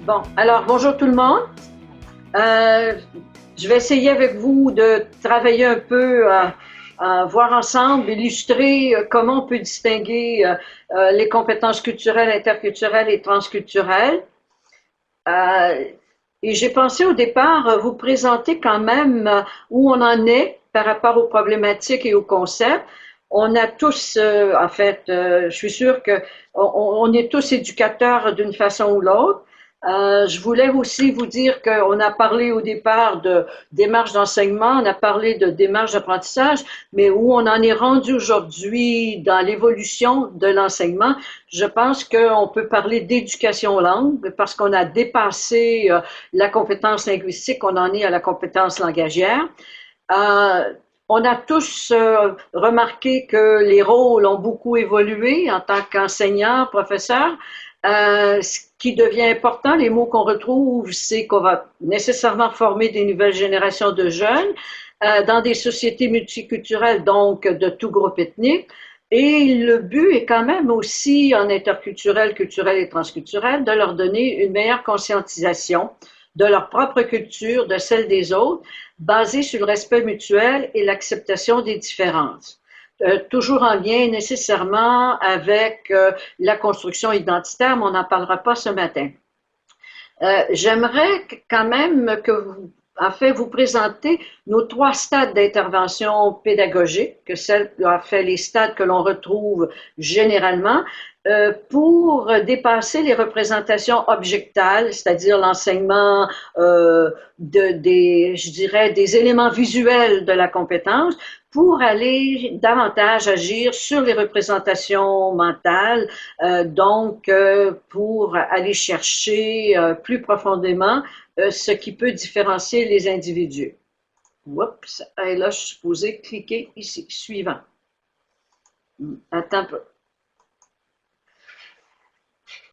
Bon, alors bonjour tout le monde. Euh, je vais essayer avec vous de travailler un peu, voir ensemble, illustrer comment on peut distinguer les compétences culturelles, interculturelles et transculturelles. Euh, et j'ai pensé au départ vous présenter quand même où on en est par rapport aux problématiques et aux concepts. On a tous, je suis sûre que on est tous éducateurs d'une façon ou l'autre. Je voulais aussi vous dire qu'on a parlé au départ de démarche d'enseignement, on a parlé de démarche d'apprentissage, mais où on en est rendu aujourd'hui dans l'évolution de l'enseignement, je pense qu'on peut parler d'éducation langue parce qu'on a dépassé la compétence linguistique, on en est à la compétence langagière. Euh, on a tous remarqué que les rôles ont beaucoup évolué en tant qu'enseignant, professeur. Ce qui devient important, les mots qu'on retrouve, c'est qu'on va nécessairement former des nouvelles générations de jeunes dans des sociétés multiculturelles, donc de tout groupe ethnique. Et le but est quand même aussi, en interculturel, culturel et transculturel, de leur donner une meilleure conscientisation de leur propre culture, de celle des autres, basée sur le respect mutuel et l'acceptation des différences. Toujours en lien nécessairement avec la construction identitaire, mais on n'en parlera pas ce matin. J'aimerais quand même que vous présenter nos 3 stades d'intervention pédagogique, que celles, les stades que l'on retrouve généralement, pour dépasser les représentations objectales, c'est-à-dire l'enseignement je dirais, des éléments visuels de la compétence, pour aller davantage agir sur les représentations mentales, pour aller chercher plus profondément ce qui peut différencier les individus. Oups, et là, je suis supposée cliquer ici. Suivant. Attends un peu.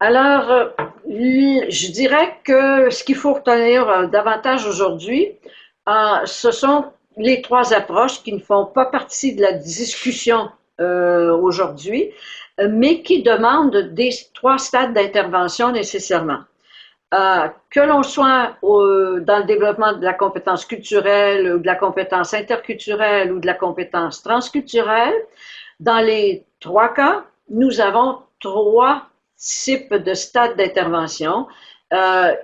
Alors, je dirais que ce qu'il faut retenir davantage aujourd'hui, ce sont les 3 approches qui ne font pas partie de la discussion aujourd'hui, mais qui demandent des 3 stades d'intervention nécessairement. Que l'on soit dans le développement de la compétence culturelle ou de la compétence interculturelle ou de la compétence transculturelle, dans les 3 cas, nous avons 3 types de stades d'intervention.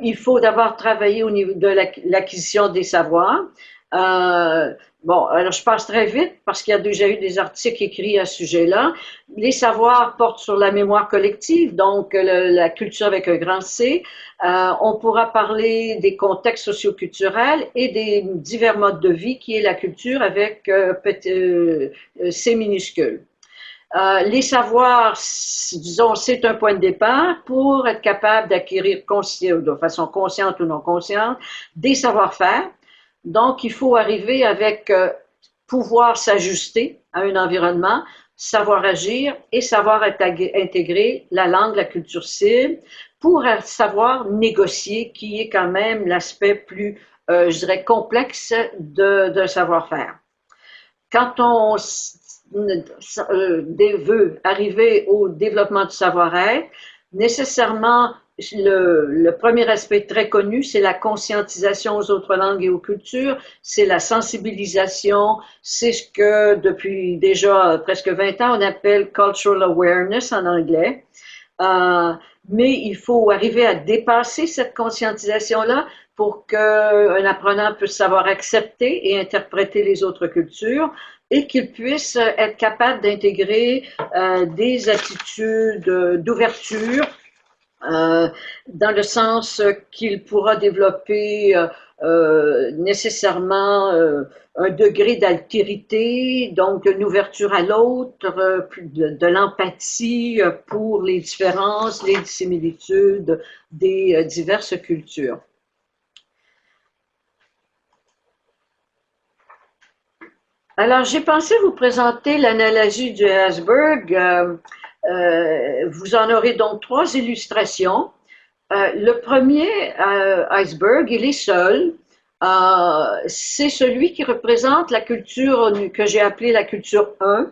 Il faut d'abord travailler au niveau de l'acquisition des savoirs. Bon, alors je passe très vite parce qu'il y a déjà eu des articles écrits à ce sujet-là. Les savoirs portent sur la mémoire collective, donc la culture avec un grand C. On pourra parler des contextes socioculturels et des divers modes de vie qui est la culture avec C minuscule. Les savoirs, disons, c'est un point de départ pour être capable d'acquérir de façon consciente ou non consciente des savoir-faire. Donc, il faut arriver avec pouvoir s'ajuster à un environnement, savoir agir et savoir intégrer la langue, la culture cible pour savoir négocier, qui est quand même l'aspect plus, je dirais, complexe d'un savoir-faire. Quand on veut arriver au développement du savoir-être, nécessairement, le premier aspect très connu, c'est la conscientisation aux autres langues et aux cultures, c'est la sensibilisation, c'est ce que depuis déjà presque 20 ans, on appelle cultural awareness en anglais. Mais il faut arriver à dépasser cette conscientisation-là pour qu'un apprenant puisse savoir accepter et interpréter les autres cultures et qu'il puisse être capable d'intégrer des attitudes d'ouverture, dans le sens qu'il pourra développer nécessairement un degré d'altérité, donc une ouverture à l'autre, de l'empathie pour les différences, les similitudes des diverses cultures. Alors, j'ai pensé vous présenter l'analogie du iceberg. Vous en aurez donc 3 illustrations. Le premier iceberg, il est seul. C'est celui qui représente la culture que j'ai appelée la culture 1,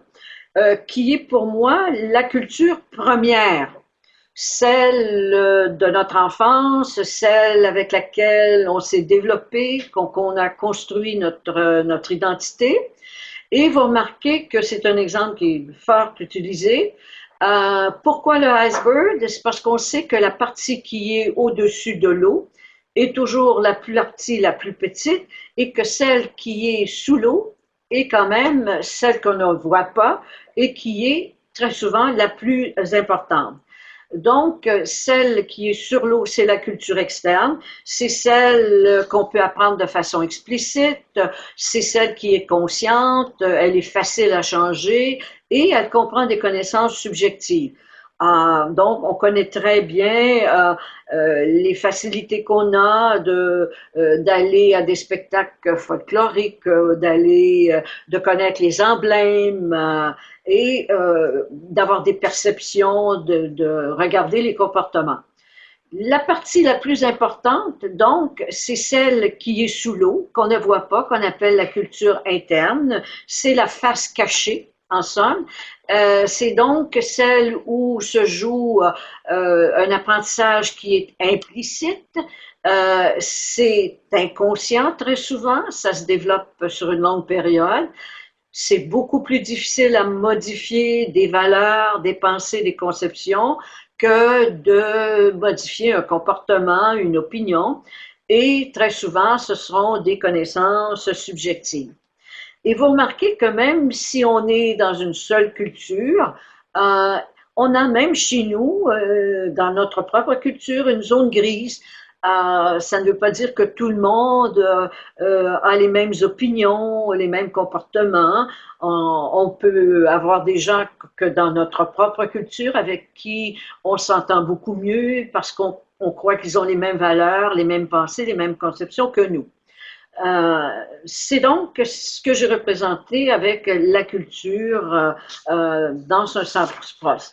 qui est pour moi la culture première. celle de notre enfance, celle avec laquelle on s'est développé, qu'on a construit notre identité. Et vous remarquez que c'est un exemple qui est fort utilisé. Pourquoi le iceberg? C'est parce qu'on sait que la partie qui est au-dessus de l'eau est toujours la partie la plus petite et que celle qui est sous l'eau est quand même celle qu'on ne voit pas et qui est très souvent la plus importante. Donc, celle qui est sur l'eau, c'est la culture externe, c'est celle qu'on peut apprendre de façon explicite, c'est celle qui est consciente, elle est facile à changer et elle comprend des connaissances subjectives. Donc, on connaît très bien les facilités qu'on a d'aller à des spectacles folkloriques, de connaître les emblèmes et d'avoir des perceptions, de regarder les comportements. La partie la plus importante, donc, c'est celle qui est sous l'eau, qu'on ne voit pas, qu'on appelle la culture interne. C'est la face cachée, en somme. C'est donc celle où se joue un apprentissage qui est implicite. C'est inconscient très souvent, ça se développe sur une longue période. C'est beaucoup plus difficile à modifier des valeurs, des pensées, des conceptions que de modifier un comportement, une opinion. Et très souvent, ce seront des connaissances subjectives. Et vous remarquez que même si on est dans une seule culture, on a même chez nous, dans notre propre culture, une zone grise. Ça ne veut pas dire que tout le monde a les mêmes opinions, les mêmes comportements. On peut avoir des gens que dans notre propre culture avec qui on s'entend beaucoup mieux parce qu'on croit qu'ils ont les mêmes valeurs, les mêmes pensées, les mêmes conceptions que nous. C'est donc ce que j'ai représenté avec la culture dans un sens proche.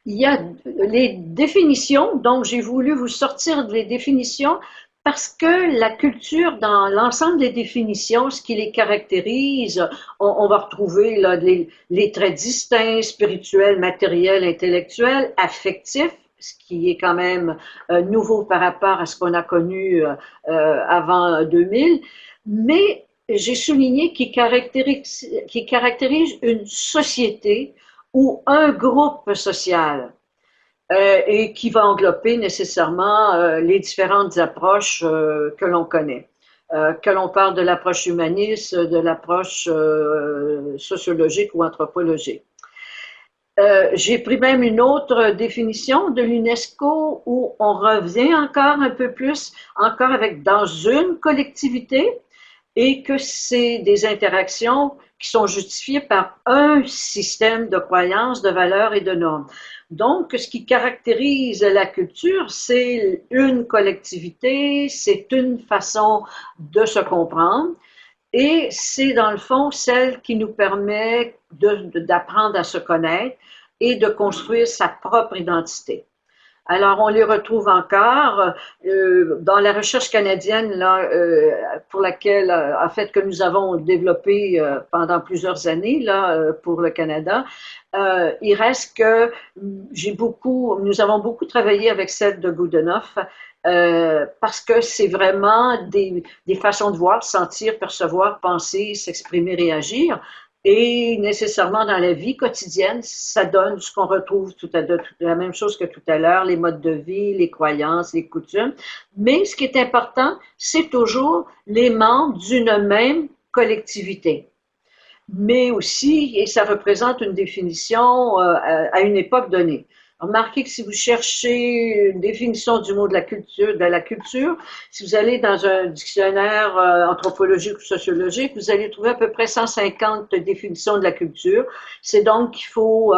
Il y a les définitions, donc j'ai voulu vous sortir des définitions parce que la culture, dans l'ensemble des définitions, ce qui les caractérise, on va retrouver là, les traits distincts, spirituels, matériels, intellectuels, affectifs, ce qui est quand même nouveau par rapport à ce qu'on a connu avant 2000, mais j'ai souligné qui caractérise une société ou un groupe social et qui va englober nécessairement les différentes approches que l'on connaît. Que l'on parle de l'approche humaniste, de l'approche sociologique ou anthropologique. J'ai pris même une autre définition de l'UNESCO où on revient encore un peu plus, encore avec dans une collectivité, et que c'est des interactions qui sont justifiées par un système de croyances, de valeurs et de normes. Donc, ce qui caractérise la culture, c'est une collectivité, c'est une façon de se comprendre, et c'est dans le fond celle qui nous permet d'apprendre à se connaître et de construire sa propre identité. Alors, on les retrouve encore dans la recherche canadienne, là, pour laquelle, en fait, que nous avons développé pendant plusieurs années là, pour le Canada. Il reste que nous avons beaucoup travaillé avec celle de Goodenough parce que c'est vraiment des façons de voir, sentir, percevoir, penser, s'exprimer, réagir. Et nécessairement dans la vie quotidienne, ça donne ce qu'on retrouve la même chose que tout à l'heure, les modes de vie, les croyances, les coutumes. Mais ce qui est important, c'est toujours les membres d'une même collectivité. Mais aussi, et ça représente une définition à une époque donnée. Remarquez que si vous cherchez une définition du mot de la culture, si vous allez dans un dictionnaire anthropologique ou sociologique, vous allez trouver à peu près 150 définitions de la culture. C'est donc qu'il faut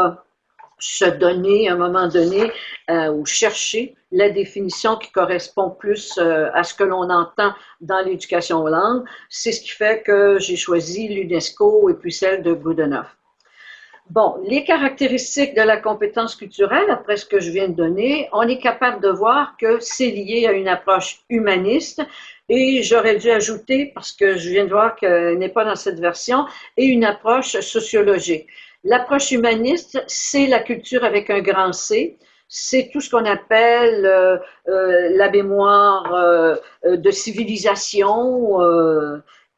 se donner à un moment donné ou chercher la définition qui correspond plus à ce que l'on entend dans l'éducation aux langues. C'est ce qui fait que j'ai choisi l'UNESCO et puis celle de Goodenough. Bon, les caractéristiques de la compétence culturelle, après ce que je viens de donner, on est capable de voir que c'est lié à une approche humaniste et j'aurais dû ajouter, parce que je viens de voir qu'elle n'est pas dans cette version, et une approche sociologique. L'approche humaniste, c'est la culture avec un grand C, c'est tout ce qu'on appelle la mémoire de civilisation,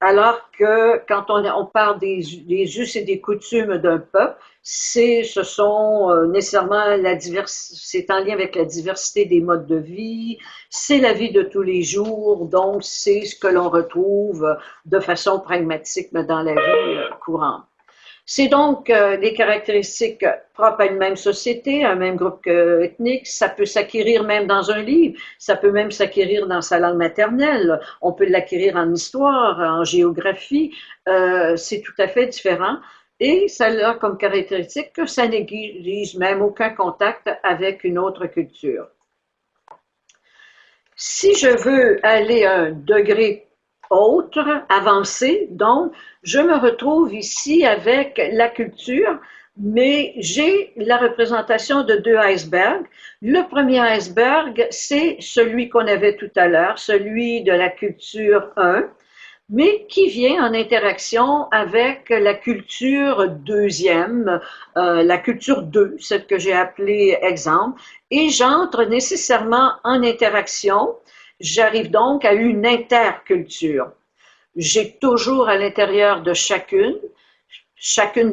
alors que quand on parle des us et des coutumes d'un peuple, ce sont nécessairement c'est en lien avec la diversité des modes de vie, c'est la vie de tous les jours, donc c'est ce que l'on retrouve de façon pragmatique dans la vie courante. C'est donc des caractéristiques propres à une même société, à un même groupe ethnique. Ça peut s'acquérir même dans un livre, ça peut même s'acquérir dans sa langue maternelle. On peut l'acquérir en histoire, en géographie. C'est tout à fait différent. Et ça a comme caractéristique que ça n'exige même aucun contact avec une autre culture. Si je veux aller à un degré autre, avancé, donc je me retrouve ici avec la culture, mais j'ai la représentation de deux icebergs. Le premier iceberg, c'est celui qu'on avait tout à l'heure, celui de la culture 1, mais qui vient en interaction avec la culture deuxième, la culture 2, celle que j'ai appelée exemple, et j'entre nécessairement en interaction. J'arrive donc à une interculture. J'ai toujours à l'intérieur de chacune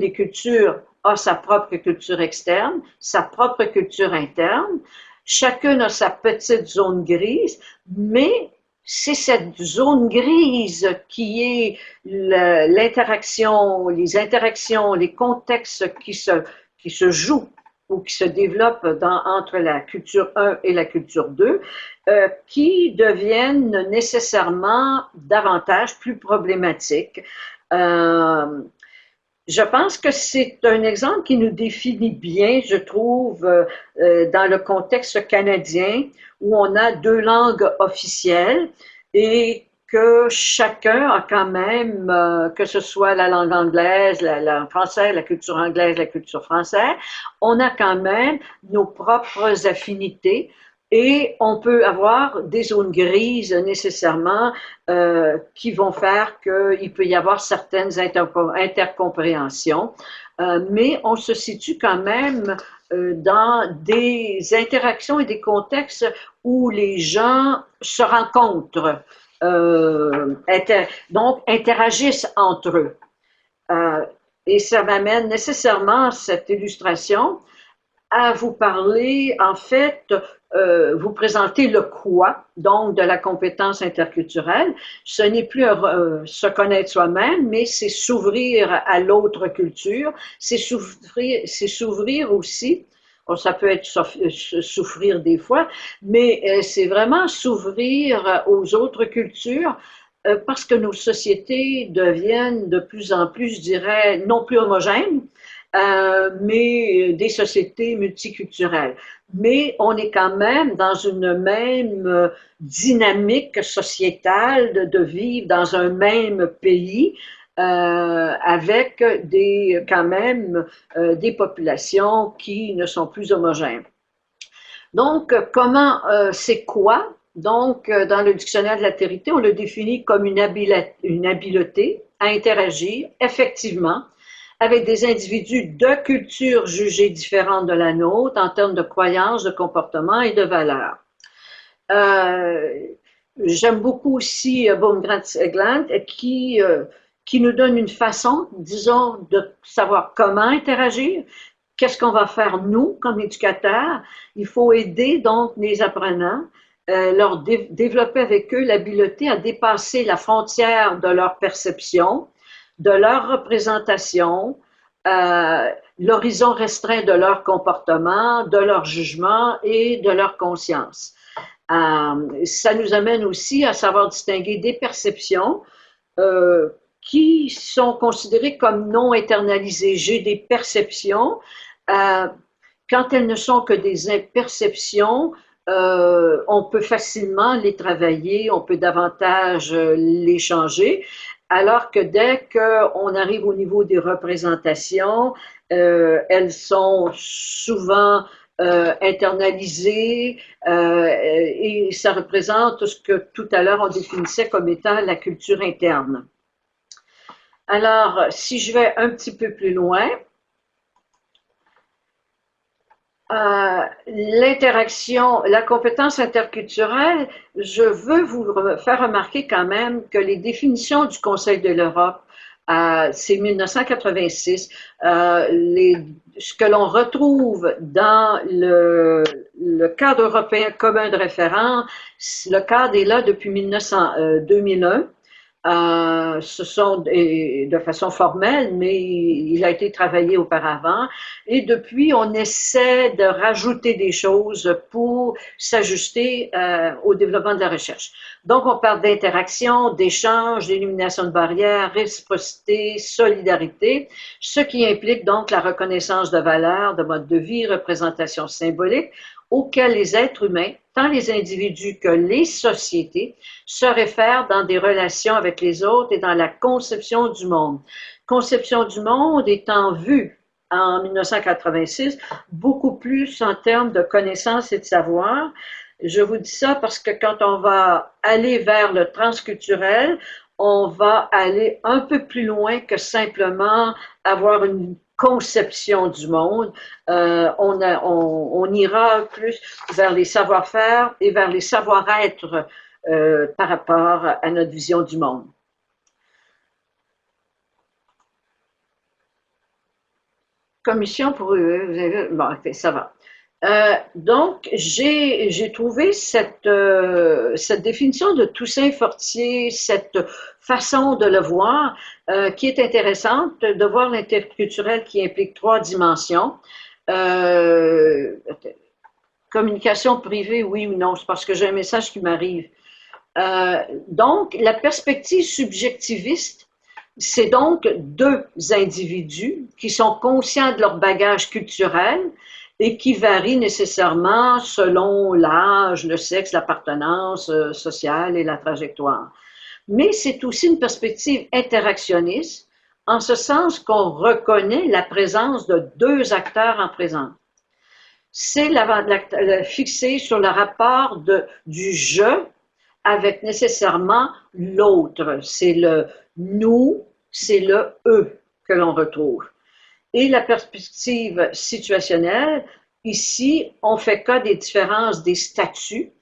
des cultures a sa propre culture externe, sa propre culture interne, chacune a sa petite zone grise, mais c'est cette zone grise qui est l'interaction, les interactions, les contextes qui se jouent ou qui se développent entre la culture 1 et la culture 2, qui deviennent nécessairement davantage plus problématiques. Je pense que c'est un exemple qui nous définit bien, je trouve, dans le contexte canadien, où on a deux langues officielles et que chacun a quand même, que ce soit la langue anglaise, la langue française, la culture anglaise, la culture française, on a quand même nos propres affinités. Et on peut avoir des zones grises nécessairement qui vont faire qu'il peut y avoir certaines intercompréhensions, mais on se situe quand même dans des interactions et des contextes où les gens se rencontrent, donc interagissent entre eux. Et ça m'amène nécessairement cette illustration à vous parler, en fait, vous présenter le quoi, donc de la compétence interculturelle. Ce n'est plus se connaître soi-même, mais c'est s'ouvrir à l'autre culture, c'est s'ouvrir aussi, bon, ça peut être souffrir des fois, mais c'est vraiment s'ouvrir aux autres cultures parce que nos sociétés deviennent de plus en plus, je dirais, non plus homogènes, mais des sociétés multiculturelles. Mais on est quand même dans une même dynamique sociétale de vivre dans un même pays avec quand même des populations qui ne sont plus homogènes. Donc, c'est quoi? Donc, dans le dictionnaire de l'altérité, on le définit comme une habileté à interagir effectivement avec des individus de cultures jugées différentes de la nôtre en termes de croyances, de comportements et de valeurs. J'aime beaucoup aussi Baumgartner qui nous donne une façon, disons, de savoir comment interagir. Qu'est-ce qu'on va faire, nous, comme éducateurs? Il faut aider, donc, les apprenants, leur développer avec eux l'habileté à dépasser la frontière de leur perception, de leur représentation, l'horizon restreint de leur comportement, de leur jugement et de leur conscience. Ça nous amène aussi à savoir distinguer des perceptions qui sont considérées comme non internalisées. J'ai des perceptions, quand elles ne sont que des perceptions, on peut facilement les travailler, on peut davantage les changer, alors que dès qu'on arrive au niveau des représentations, elles sont souvent internalisées et ça représente ce que tout à l'heure on définissait comme étant la culture interne. Alors, si je vais un petit peu plus loin, L'interaction, la compétence interculturelle, je veux vous faire remarquer quand même que les définitions du Conseil de l'Europe, c'est 1986, ce que l'on retrouve dans le cadre européen commun de référence, le cadre est là depuis 2001. Ce sont de façon formelle, mais il a été travaillé auparavant. Et depuis, on essaie de rajouter des choses pour s'ajuster au développement de la recherche. Donc, on parle d'interaction, d'échange, d'élimination de barrières, réciprocité, solidarité, ce qui implique donc la reconnaissance de valeurs, de modes de vie, représentation symbolique, auxquelles les êtres humains, tant les individus que les sociétés, se réfèrent dans des relations avec les autres et dans la conception du monde. Conception du monde étant vue en 1986 beaucoup plus en termes de connaissances et de savoir. Je vous dis ça parce que quand on va aller vers le transculturel, on va aller un peu plus loin que simplement avoir une conception du monde. On ira plus vers les savoir-faire et vers les savoir-être par rapport à notre vision du monde. Commission pour eux, bon, ça va. Donc, j'ai trouvé cette définition de Toussaint Fortier, cette façon de le voir, qui est intéressante, de voir l'interculturel qui implique trois dimensions. Communication privée, oui ou non, c'est parce que j'ai un message qui m'arrive. Donc, la perspective subjectiviste, c'est donc deux individus qui sont conscients de leur bagage culturel et qui varient nécessairement selon l'âge, le sexe, l'appartenance sociale et la trajectoire. Mais c'est aussi une perspective interactionniste, en ce sens qu'on reconnaît la présence de deux acteurs en présence. C'est fixé sur le rapport du je avec nécessairement l'autre. C'est le nous, c'est le eux que l'on retrouve. Et la perspective situationnelle, ici, on fait cas des différences des statuts,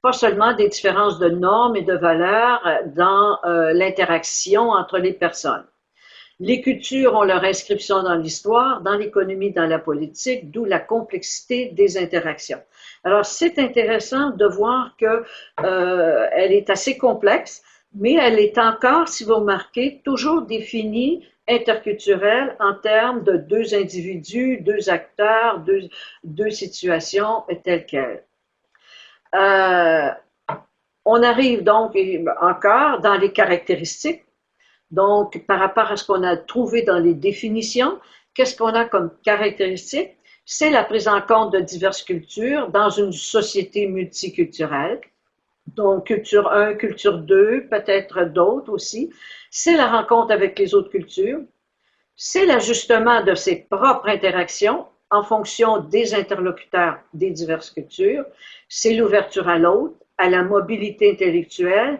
pas seulement des différences de normes et de valeurs dans l'interaction entre les personnes. Les cultures ont leur inscription dans l'histoire, dans l'économie, dans la politique, d'où la complexité des interactions. Alors, c'est intéressant de voir qu'elle est assez complexe, mais elle est encore, si vous remarquez, toujours définie interculturelle en termes de deux individus, deux acteurs, deux situations telles quelles. On arrive donc encore dans les caractéristiques. Donc, par rapport à ce qu'on a trouvé dans les définitions, qu'est-ce qu'on a comme caractéristique? C'est la prise en compte de diverses cultures dans une société multiculturelle. Donc, culture 1, culture 2, peut-être d'autres aussi. C'est la rencontre avec les autres cultures. C'est l'ajustement de ses propres interactions en fonction des interlocuteurs des diverses cultures. C'est l'ouverture à l'autre, à la mobilité intellectuelle,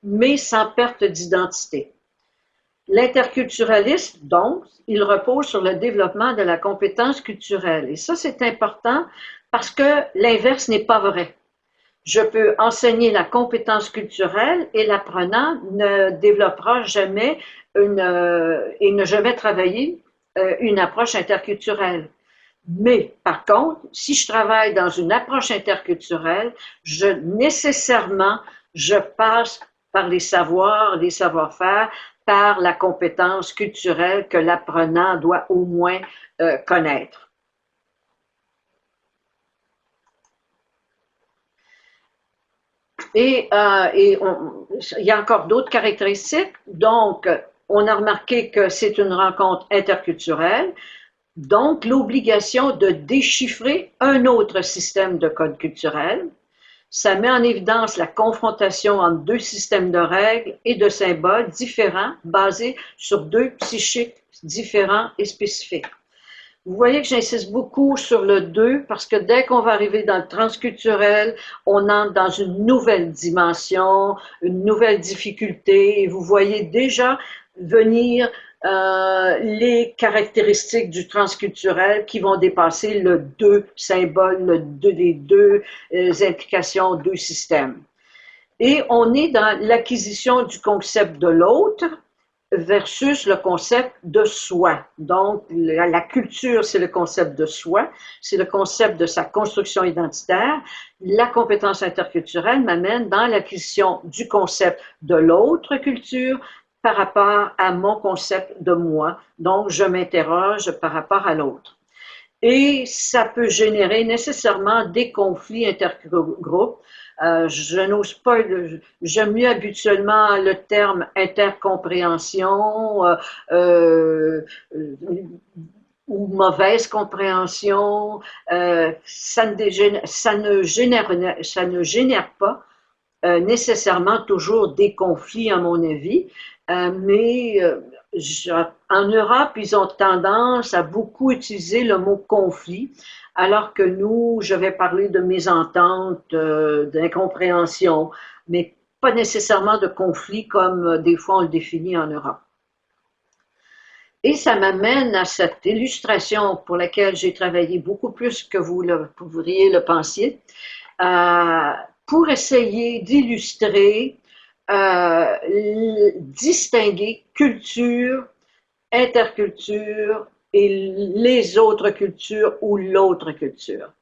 mais sans perte d'identité. L'interculturalisme, donc, il repose sur le développement de la compétence culturelle. Et ça, c'est important parce que l'inverse n'est pas vrai. Je peux enseigner la compétence culturelle et l'apprenant ne développera jamais et ne jamais travailler une approche interculturelle. Mais par contre, si je travaille dans une approche interculturelle, nécessairement, je passe par les savoirs, les savoir-faire, par la compétence culturelle que l'apprenant doit au moins connaître. Et il y a encore d'autres caractéristiques. Donc, on a remarqué que c'est une rencontre interculturelle. Donc, l'obligation de déchiffrer un autre système de code culturel. Ça met en évidence la confrontation entre deux systèmes de règles et de symboles différents, basés sur deux psychiques différents et spécifiques. Vous voyez que j'insiste beaucoup sur le 2 parce que dès qu'on va arriver dans le transculturel, on entre dans une nouvelle dimension, une nouvelle difficulté et vous voyez déjà venir les caractéristiques du transculturel qui vont dépasser le deux symbole, les deux implications, deux systèmes. Et on est dans l'acquisition du concept de l'autre versus le concept de soi. Donc, la culture, c'est le concept de soi, c'est le concept de sa construction identitaire. La compétence interculturelle m'amène dans l'acquisition du concept de l'autre culture par rapport à mon concept de moi. Donc, je m'interroge par rapport à l'autre. Et ça peut générer nécessairement des conflits intergroupes. Je n'ose pas, j'aime mieux habituellement le terme intercompréhension ou mauvaise compréhension. Ça ne génère pas nécessairement toujours des conflits, à mon avis, mais en Europe, ils ont tendance à beaucoup utiliser le mot conflit, alors que nous, je vais parler de mésentente, d'incompréhension, mais pas nécessairement de conflit comme des fois on le définit en Europe. Et ça m'amène à cette illustration pour laquelle j'ai travaillé beaucoup plus que vous pourriez le penser, pour essayer d'illustrer, distinguer culture, interculture et les autres cultures ou l'autre culture.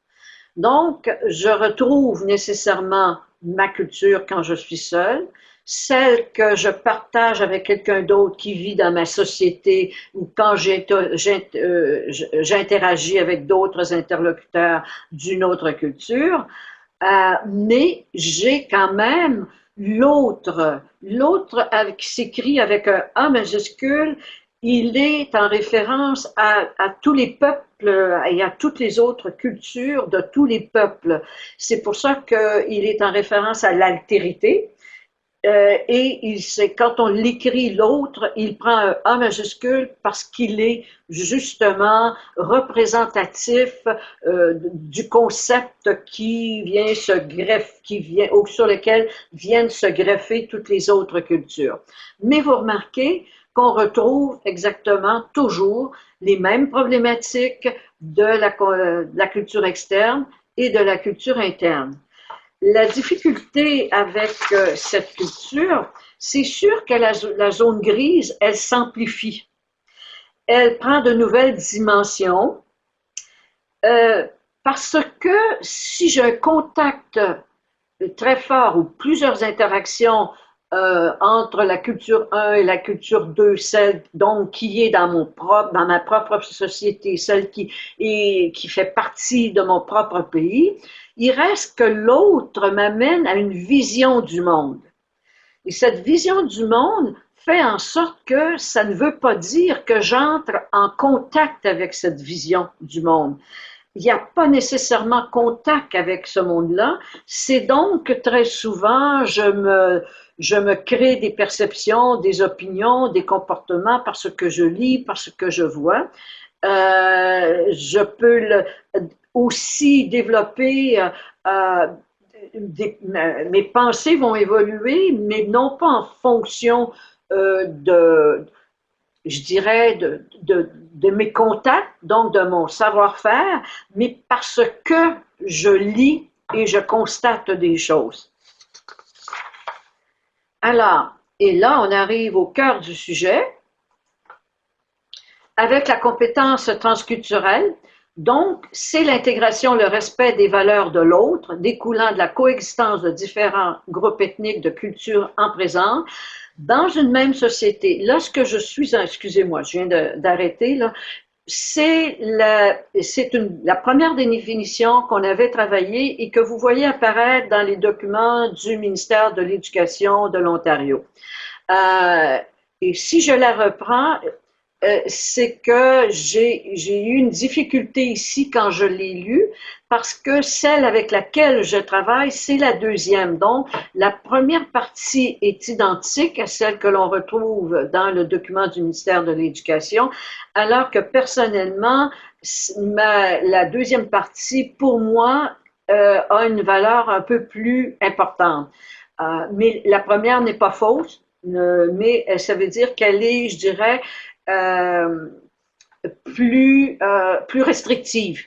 Donc, je retrouve nécessairement ma culture quand je suis seule, celle que je partage avec quelqu'un d'autre qui vit dans ma société ou quand j'interagis avec d'autres interlocuteurs d'une autre culture, mais j'ai quand même l'autre qui s'écrit avec un A majuscule, il est en référence à tous les peuples et à toutes les autres cultures de tous les peuples. C'est pour ça qu'il est en référence à l'altérité. Et quand on l'écrit l'autre, il prend un A majuscule parce qu'il est justement représentatif du concept qui vient sur lequel viennent se greffer toutes les autres cultures. Mais vous remarquez qu'on retrouve exactement toujours les mêmes problématiques de la culture externe et de la culture interne. La difficulté avec cette culture, c'est sûr que la zone grise, elle s'amplifie. Elle prend de nouvelles dimensions parce que si j'ai un contact très fort ou plusieurs interactions entre la culture 1 et la culture 2, celle donc qui est dans ma propre société, celle qui fait partie de mon propre pays, il reste que l'autre m'amène à une vision du monde. Et cette vision du monde fait en sorte que ça ne veut pas dire que j'entre en contact avec cette vision du monde. Il n'y a pas nécessairement contact avec ce monde-là. C'est donc que très souvent, je me crée des perceptions, des opinions, des comportements parce que je lis, parce que je vois. Je peux aussi développer, mes pensées vont évoluer, mais non pas en fonction je dirais, de mes contacts, donc de mon savoir-faire, mais parce que je lis et je constate des choses. Alors, et là, on arrive au cœur du sujet, avec la compétence transculturelle. Donc, c'est l'intégration, le respect des valeurs de l'autre, découlant de la coexistence de différents groupes ethniques de cultures en présence, dans une même société. Lorsque je suis, excusez-moi, je viens d'arrêter, là, c'est la première définition qu'on avait travaillée et que vous voyez apparaître dans les documents du ministère de l'Éducation de l'Ontario. Et si je la reprends, c'est que j'ai eu une difficulté ici quand je l'ai lu, parce que celle avec laquelle je travaille, c'est la deuxième. Donc, la première partie est identique à celle que l'on retrouve dans le document du ministère de l'Éducation, alors que personnellement, la deuxième partie, pour moi, a une valeur un peu plus importante. Mais la première n'est pas fausse, mais ça veut dire qu'elle est, je dirais, plus restrictive.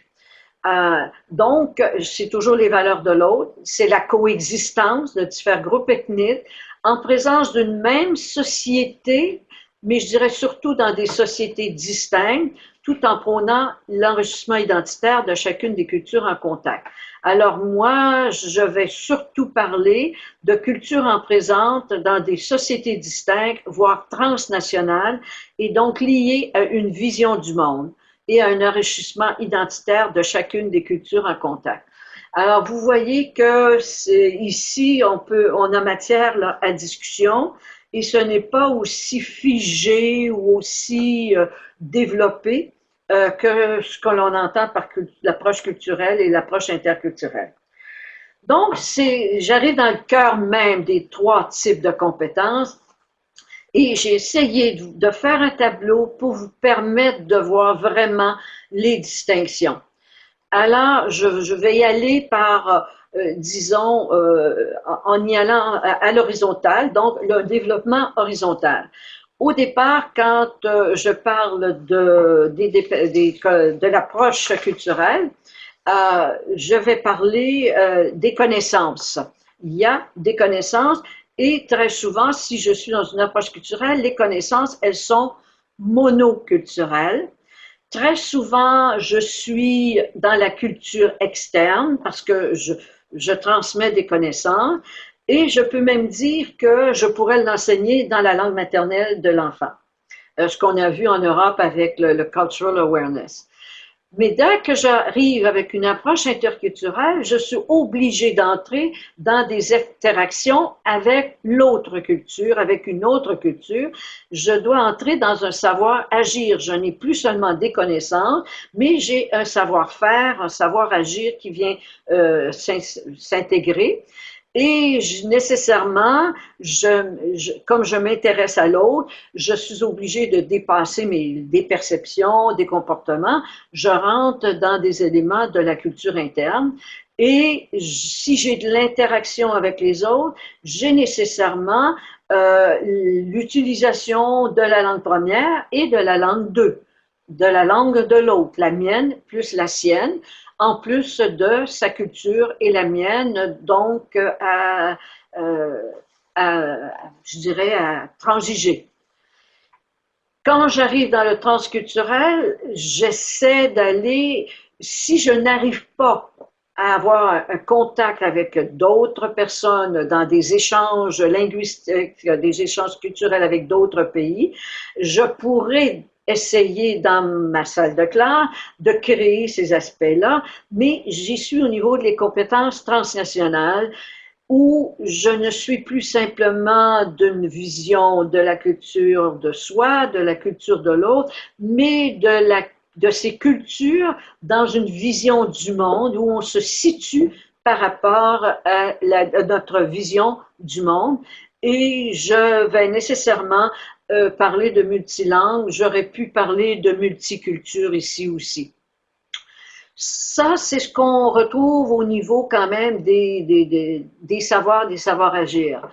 Donc, c'est toujours les valeurs de l'autre, c'est la coexistence de différents groupes ethniques en présence d'une même société, mais je dirais surtout dans des sociétés distinctes, tout en prônant l'enrichissement identitaire de chacune des cultures en contact. Alors moi, je vais surtout parler de culture en présence dans des sociétés distinctes, voire transnationales, et donc liées à une vision du monde et à un enrichissement identitaire de chacune des cultures en contact. Alors, vous voyez que ici, on a matière là, à discussion et ce n'est pas aussi figé ou aussi développé que ce que l'on entend par l'approche culturelle et l'approche interculturelle. Donc, j'arrive dans le cœur même des trois types de compétences et j'ai essayé de faire un tableau pour vous permettre de voir vraiment les distinctions. Alors, je vais y aller par, disons, en y allant à l'horizontale, donc le développement horizontal. Au départ, quand je parle de l'approche culturelle, je vais parler des connaissances. Il y a des connaissances et très souvent, si je suis dans une approche culturelle, les connaissances, elles sont monoculturelles. Très souvent, je suis dans la culture externe parce que je transmets des connaissances et je peux même dire que je pourrais l'enseigner dans la langue maternelle de l'enfant. Ce qu'on a vu en Europe avec le cultural awareness. Mais dès que j'arrive avec une approche interculturelle, je suis obligée d'entrer dans des interactions avec l'autre culture, avec une autre culture. Je dois entrer dans un savoir-agir. Je n'ai plus seulement des connaissances, mais j'ai un savoir-faire, un savoir-agir qui vient s'intégrer. Et nécessairement, comme je m'intéresse à l'autre, je suis obligée de dépasser des perceptions, des comportements. Je rentre dans des éléments de la culture interne. Et si j'ai de l'interaction avec les autres, j'ai nécessairement l'utilisation de la langue première et de la langue 2, de la langue de l'autre, la mienne plus la sienne, en plus de sa culture et la mienne, donc je dirais, à transiger. Quand j'arrive dans le transculturel, j'essaie d'aller, si je n'arrive pas à avoir un contact avec d'autres personnes dans des échanges linguistiques, des échanges culturels avec d'autres pays, je pourrais essayer dans ma salle de classe de créer ces aspects-là, mais j'y suis au niveau des compétences transnationales où je ne suis plus simplement d'une vision de la culture de soi, de la culture de l'autre, mais de ces cultures dans une vision du monde où on se situe par rapport à notre vision du monde. Et je vais nécessairement parler de multilangue, j'aurais pu parler de multiculture ici aussi. Ça, c'est ce qu'on retrouve au niveau quand même des savoirs, des savoir-agir.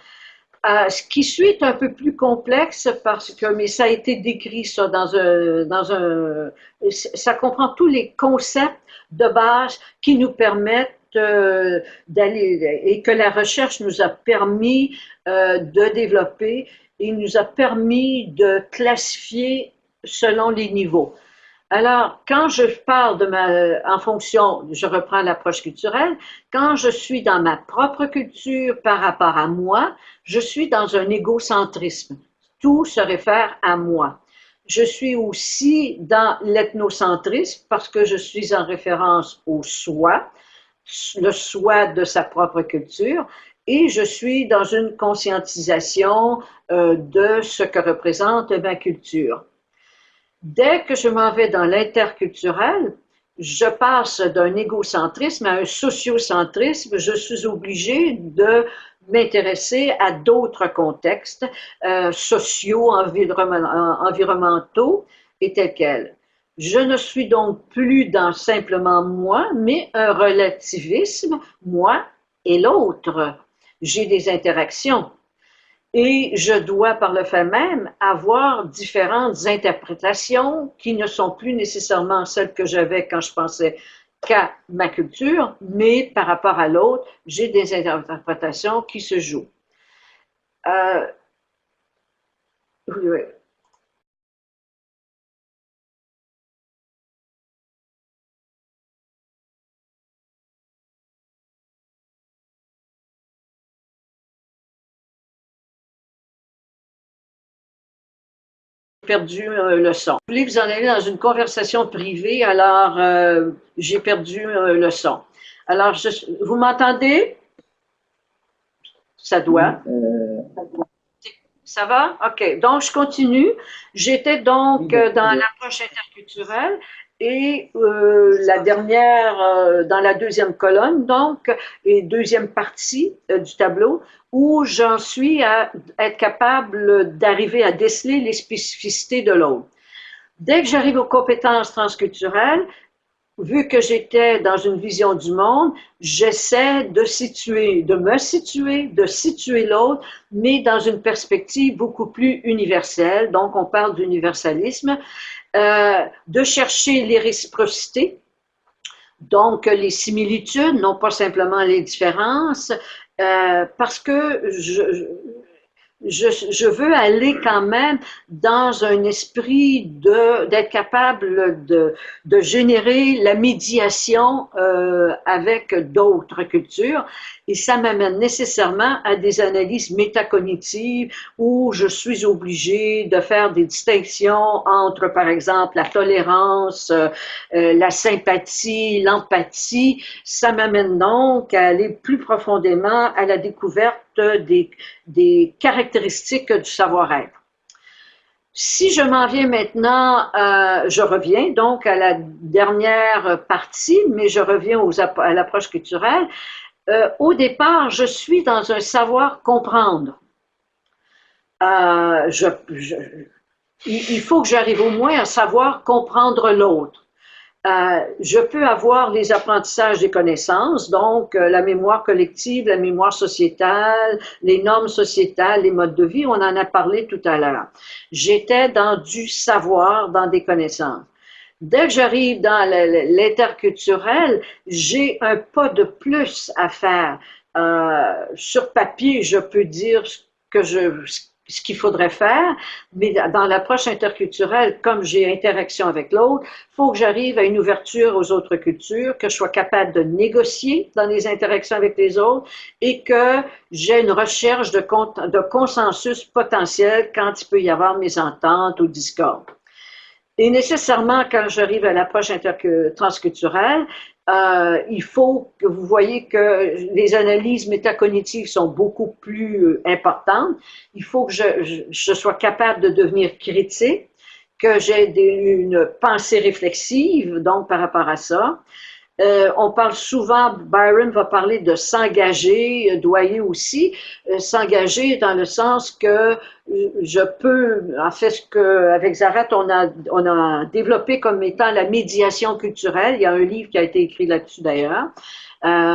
Ce qui suit est un peu plus complexe parce que, mais ça a été décrit ça ça comprend tous les concepts de base qui nous permettent d'aller et que la recherche nous a permis de développer et nous a permis de classifier selon les niveaux. Alors, quand je parle en fonction, je reprends l'approche culturelle, quand je suis dans ma propre culture par rapport à moi, je suis dans un égocentrisme. Tout se réfère à moi. Je suis aussi dans l'ethnocentrisme parce que je suis en référence au soi, le soi de sa propre culture, et je suis dans une conscientisation de ce que représente ma culture. Dès que je m'en vais dans l'interculturel, je passe d'un égocentrisme à un sociocentrisme. Je suis obligée de m'intéresser à d'autres contextes sociaux, environnementaux et tels quels. Je ne suis donc plus dans simplement moi, mais un relativisme, moi et l'autre. J'ai des interactions. Et je dois par le fait même avoir différentes interprétations qui ne sont plus nécessairement celles que j'avais quand je pensais qu'à ma culture, mais par rapport à l'autre, j'ai des interprétations qui se jouent. Euh, oui, perdu le son. Vous voulez vous en aller dans une conversation privée, alors j'ai perdu le son. Alors, vous m'entendez? Ça doit. Ça va? OK. Donc, je continue. J'étais donc dans l'approche interculturelle et la dernière, dans la deuxième colonne, donc, et deuxième partie du tableau, où j'en suis à être capable d'arriver à déceler les spécificités de l'autre. Dès que j'arrive aux compétences transculturelles, vu que j'étais dans une vision du monde, j'essaie de situer, de me situer, de situer l'autre, mais dans une perspective beaucoup plus universelle. Donc, on parle d'universalisme, de chercher les réciprocités, donc les similitudes, non pas simplement les différences, parce que je veux aller quand même dans un esprit d'être capable de générer la médiation avec d'autres cultures et ça m'amène nécessairement à des analyses métacognitives où je suis obligée de faire des distinctions entre, par exemple, la tolérance, la sympathie, l'empathie. Ça m'amène donc à aller plus profondément à la découverte des caractéristiques du savoir-être. Si je m'en viens maintenant, je reviens donc à la dernière partie, mais je reviens à l'approche culturelle. Au départ, je suis dans un savoir comprendre. Euh, je, je, il faut que j'arrive au moins à savoir comprendre l'autre. Je peux avoir les apprentissages des connaissances, donc la mémoire collective, la mémoire sociétale, les normes sociétales, les modes de vie, on en a parlé tout à l'heure. J'étais dans du savoir, dans des connaissances. Dès que j'arrive dans l'interculturel, j'ai un pas de plus à faire. Sur papier, je peux dire ce qu'il faudrait faire, mais dans l'approche interculturelle, comme j'ai interaction avec l'autre, il faut que j'arrive à une ouverture aux autres cultures, que je sois capable de négocier dans les interactions avec les autres et que j'ai une recherche de consensus potentiel quand il peut y avoir mésentente ou discorde. Et nécessairement, quand j'arrive à l'approche transculturelle, il faut que vous voyez que les analyses métacognitives sont beaucoup plus importantes. Il faut que je sois capable de devenir critique, que j'ai une pensée réflexive, donc par rapport à ça. On parle souvent, Byron va parler de s'engager, Doyer aussi, s'engager dans le sens que je peux, en fait, ce que avec Zarat on a développé comme étant la médiation culturelle. Il y a un livre qui a été écrit là-dessus d'ailleurs.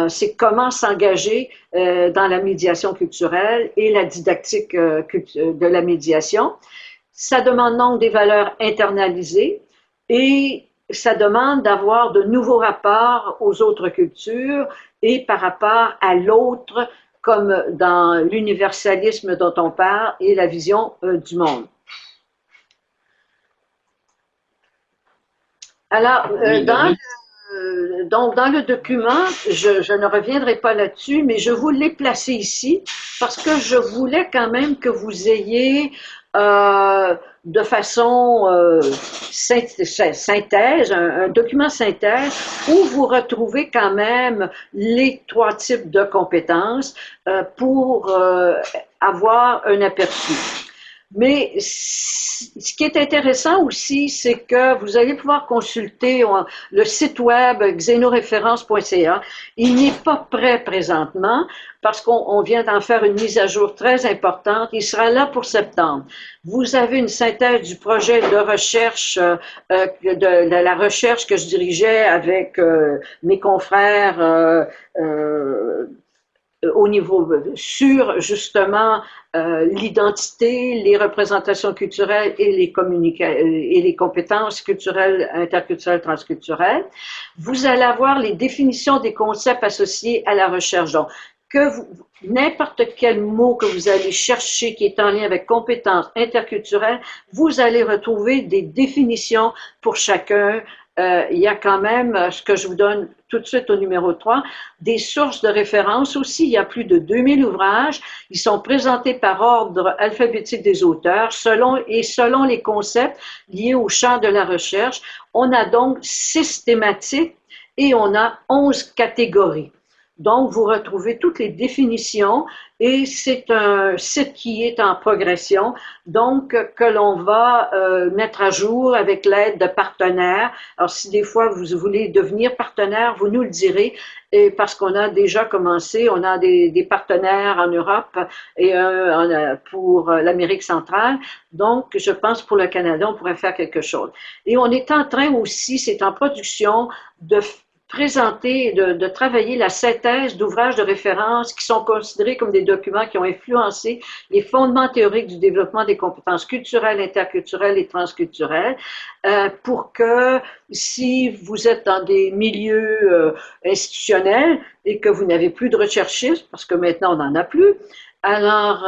C'est comment s'engager dans la médiation culturelle et la didactique de la médiation. Ça demande donc des valeurs internalisées et ça demande d'avoir de nouveaux rapports aux autres cultures et par rapport à l'autre, comme dans l'universalisme dont on parle et la vision du monde. Alors, donc, dans le document, je ne reviendrai pas là-dessus, mais je vous l'ai placé ici parce que je voulais quand même que vous ayez de façon synthèse, un document synthèse où vous retrouvez quand même les trois types de compétences pour avoir un aperçu. Mais ce qui est intéressant aussi, c'est que vous allez pouvoir consulter le site web xenoréférence.ca. Il n'est pas prêt présentement parce qu'on vient d'en faire une mise à jour très importante. Il sera là pour septembre. Vous avez une synthèse du projet de recherche, de la recherche que je dirigeais avec mes confrères au niveau sur justement l'identité, les représentations culturelles et les compétences culturelles, interculturelles, transculturelles. Vous allez avoir les définitions des concepts associés à la recherche. Donc, n'importe quel mot que vous allez chercher qui est en lien avec compétences interculturelles, vous allez retrouver des définitions pour chacun. Il y a quand même, ce que je vous donne tout de suite au numéro 3, des sources de référence aussi. Il y a plus de 2000 ouvrages. Ils sont présentés par ordre alphabétique des auteurs selon les concepts liés au champ de la recherche. On a donc 6 thématiques et on a 11 catégories. Donc, vous retrouvez toutes les définitions et c'est un site qui est en progression, donc que l'on va mettre à jour avec l'aide de partenaires. Alors, si des fois vous voulez devenir partenaire, vous nous le direz, et parce qu'on a déjà commencé, on a des partenaires en Europe et pour l'Amérique centrale. Donc, je pense pour le Canada, on pourrait faire quelque chose. Et on est en train aussi, c'est en production, de présenter, de travailler la synthèse d'ouvrages de référence qui sont considérés comme des documents qui ont influencé les fondements théoriques du développement des compétences culturelles, interculturelles et transculturelles, pour que si vous êtes dans des milieux institutionnels et que vous n'avez plus de recherchistes, parce que maintenant on n'en a plus, alors,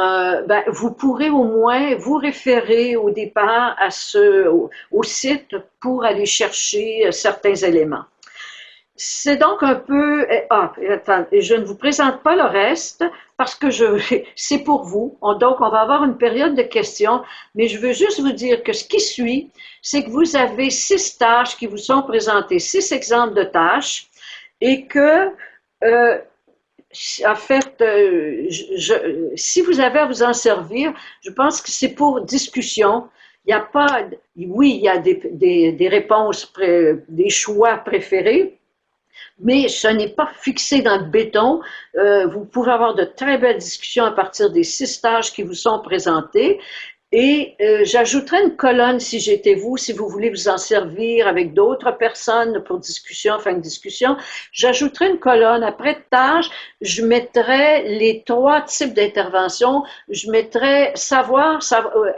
vous pourrez au moins vous référer au départ au site pour aller chercher certains éléments. C'est donc un peu... attends, je ne vous présente pas le reste parce que c'est pour vous. Donc, on va avoir une période de questions, mais je veux juste vous dire que ce qui suit, c'est que vous avez 6 tâches qui vous sont présentées, 6 exemples de tâches, et que, en fait, si vous avez à vous en servir, je pense que c'est pour discussion. Il n'y a pas... Oui, il y a des réponses, des choix préférés, mais ce n'est pas fixé dans le béton. Vous pouvez avoir de très belles discussions à partir des 6 tâches qui vous sont présentées. Et j'ajouterai une colonne si j'étais vous, si vous voulez vous en servir avec d'autres personnes pour discussion, fin de discussion. J'ajouterai une colonne après tâche, je mettrai les 3 types d'interventions. Je mettrai savoir,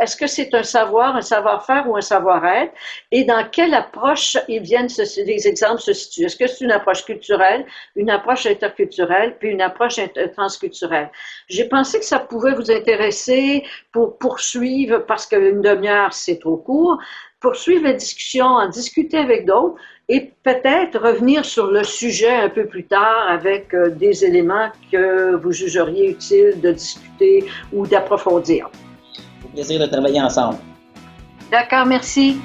est-ce que c'est un savoir, un savoir-faire ou un savoir-être? Et dans quelle approche les exemples se situent? Est-ce que c'est une approche culturelle, une approche interculturelle, puis une approche transculturelle? J'ai pensé que ça pouvait vous intéresser pour poursuivre, parce qu'une demi-heure, c'est trop court, poursuivre la discussion, en discuter avec d'autres et peut-être revenir sur le sujet un peu plus tard avec des éléments que vous jugeriez utiles de discuter ou d'approfondir. Au plaisir de travailler ensemble. D'accord, merci.